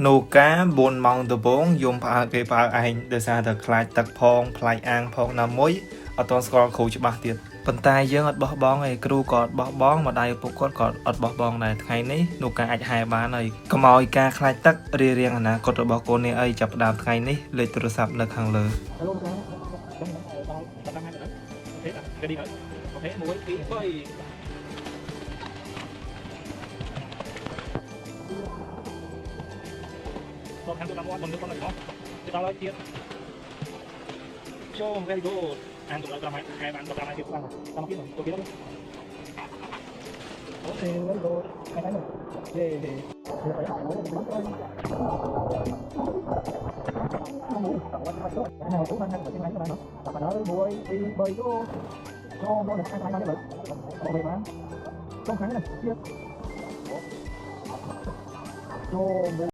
nô cá buồn mong từ bốn dùng phá cái phá anh để ra được khai tắc phong phai an phong nằm mối ở toàn scroll khổ cho bác tiệt phần tay dương ở bỏ bóng này kêu còn bỏ bóng mà đây phục cốt còn ở bỏ bóng này ngày ní nô cá ảnh hai bán này có mỏi ca khai tắc riêng là cột bỏ cô này ấy chập đàm ngày ní lấy từ sập lực hàng lửa hàng tụi nó con nước con này nó cái đó là chia show very good hàng tụi nó làm hai bạn làm hai tiếp làm tiếp rồi tôi biết đó ok very good hai cái rồi nào cũng mang cái máy của nó tập nó bơi đi bơi vô cho nó được hai cái được bộ về bán trong tháng này chia cho